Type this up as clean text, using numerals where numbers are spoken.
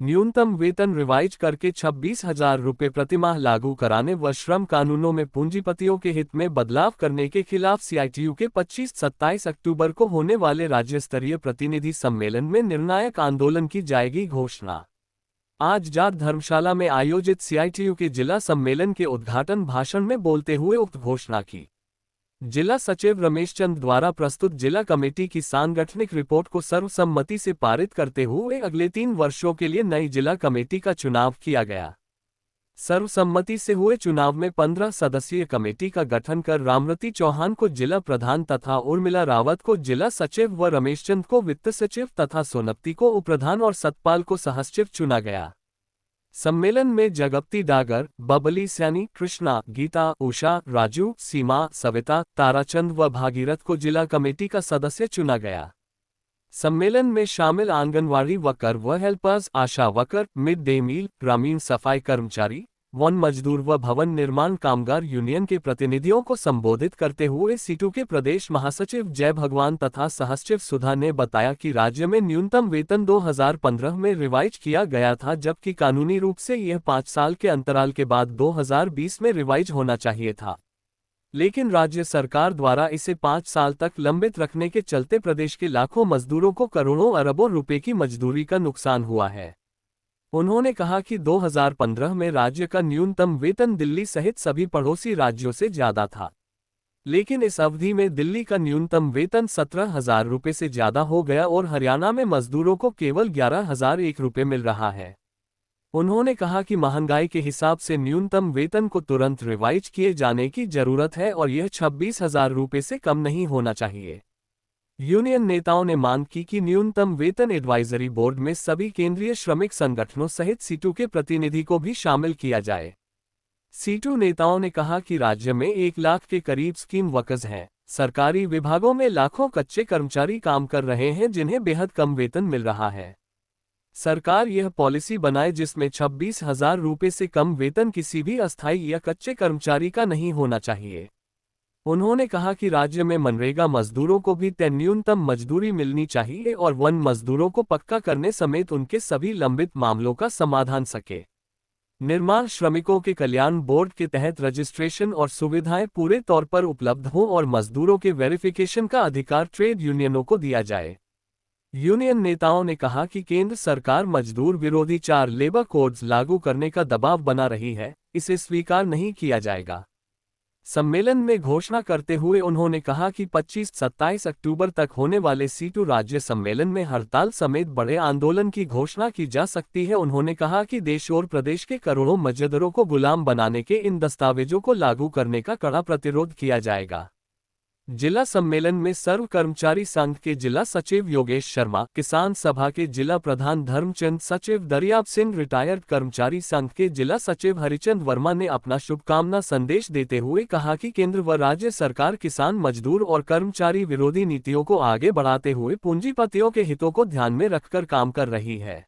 न्यूनतम वेतन रिवाइज करके 26,000 रुपये प्रतिमाह लागू कराने व श्रम कानूनों में पूंजीपतियों के हित में बदलाव करने के खिलाफ सीआईटीयू के 25-27 अक्टूबर को होने वाले राज्य स्तरीय प्रतिनिधि सम्मेलन में निर्णायक आंदोलन की जाएगी घोषणा। आज जाट धर्मशाला में आयोजित सीआईटीयू के जिला सम्मेलन के उद्घाटन भाषण में बोलते हुए उक्त घोषणा की। जिला सचिव रमेश चंद द्वारा प्रस्तुत जिला कमेटी की सांगठनिक रिपोर्ट को सर्वसम्मति से पारित करते हुए अगले 3 वर्षों के लिए नई जिला कमेटी का चुनाव किया गया। सर्वसम्मति से हुए चुनाव में 15 सदस्यीय कमेटी का गठन कर रामरती चौहान को जिला प्रधान तथा उर्मिला रावत को जिला सचिव व रमेश चंद को वित्त सचिव तथा सोनप्ती को उपप्रधान और सतपाल को सहसचिव चुना गया। सम्मेलन में जगप्ती डागर, बबली सैनी, कृष्णा, गीता, उषा, राजू, सीमा, सविता, ताराचंद व भागीरथ को जिला कमेटी का सदस्य चुना गया। सम्मेलन में शामिल आंगनवाड़ी वर्कर व हेल्पर्स, आशा वर्कर, मिड डे मील, ग्रामीण सफाई कर्मचारी, वन मजदूर व भवन निर्माण कामगार यूनियन के प्रतिनिधियों को संबोधित करते हुए सीटू के प्रदेश महासचिव जय भगवान तथा सहसचिव सुधा ने बताया कि राज्य में न्यूनतम वेतन 2015 में रिवाइज किया गया था, जबकि कानूनी रूप से यह 5 साल के अंतराल के बाद 2020 में रिवाइज होना चाहिए था, लेकिन राज्य सरकार द्वारा इसे 5 साल तक लंबित रखने के चलते प्रदेश के लाखों मजदूरों को करोड़ों अरबों रुपए की मजदूरी का नुकसान हुआ है। उन्होंने कहा कि 2015 में राज्य का न्यूनतम वेतन दिल्ली सहित सभी पड़ोसी राज्यों से ज्यादा था, लेकिन इस अवधि में दिल्ली का न्यूनतम वेतन 17,000 रुपये से ज्यादा हो गया और हरियाणा में मजदूरों को केवल 11,001 रुपये मिल रहा है। उन्होंने कहा कि महंगाई के हिसाब से न्यूनतम वेतन को तुरंत रिवाइज किए जाने की जरूरत है और यह 26,000 रुपये से कम नहीं होना चाहिए। यूनियन नेताओं ने मांग की कि न्यूनतम वेतन एडवाइजरी बोर्ड में सभी केंद्रीय श्रमिक संगठनों सहित सीटू के प्रतिनिधि को भी शामिल किया जाए। सीटू नेताओं ने कहा कि राज्य में 1 लाख के करीब स्कीम वर्कर्स हैं। सरकारी विभागों में लाखों कच्चे कर्मचारी काम कर रहे हैं जिन्हें बेहद कम वेतन मिल रहा है। सरकार यह पॉलिसी बनाए जिसमें 26,000 रुपये से कम वेतन किसी भी अस्थायी या कच्चे कर्मचारी का नहीं होना चाहिए। उन्होंने कहा कि राज्य में मनरेगा मजदूरों को भी तय न्यूनतम मजदूरी मिलनी चाहिए और वन मजदूरों को पक्का करने समेत उनके सभी लंबित मामलों का समाधान सके। निर्माण श्रमिकों के कल्याण बोर्ड के तहत रजिस्ट्रेशन और सुविधाएं पूरे तौर पर उपलब्ध हों और मजदूरों के वेरिफिकेशन का अधिकार ट्रेड यूनियनों को दिया जाए। यूनियन नेताओं ने कहा कि केंद्र सरकार मजदूर विरोधी 4 लेबर कोड्स लागू करने का दबाव बना रही है, इसे स्वीकार नहीं किया जाएगा। सम्मेलन में घोषणा करते हुए उन्होंने कहा कि 25-27 अक्टूबर तक होने वाले सीटू राज्य सम्मेलन में हड़ताल समेत बड़े आंदोलन की घोषणा की जा सकती है। उन्होंने कहा कि देश और प्रदेश के करोड़ों मजदूरों को गुलाम बनाने के इन दस्तावेजों को लागू करने का कड़ा प्रतिरोध किया जाएगा। जिला सम्मेलन में सर्व कर्मचारी संघ के जिला सचिव योगेश शर्मा, किसान सभा के जिला प्रधान धर्मचंद, सचिव दरियाब सिंह, रिटायर्ड कर्मचारी संघ के जिला सचिव हरिचंद वर्मा ने अपना शुभकामना संदेश देते हुए कहा कि केंद्र व राज्य सरकार किसान, मजदूर और कर्मचारी विरोधी नीतियों को आगे बढ़ाते हुए पूंजीपतियों के हितों को ध्यान में रखकर काम कर रही है।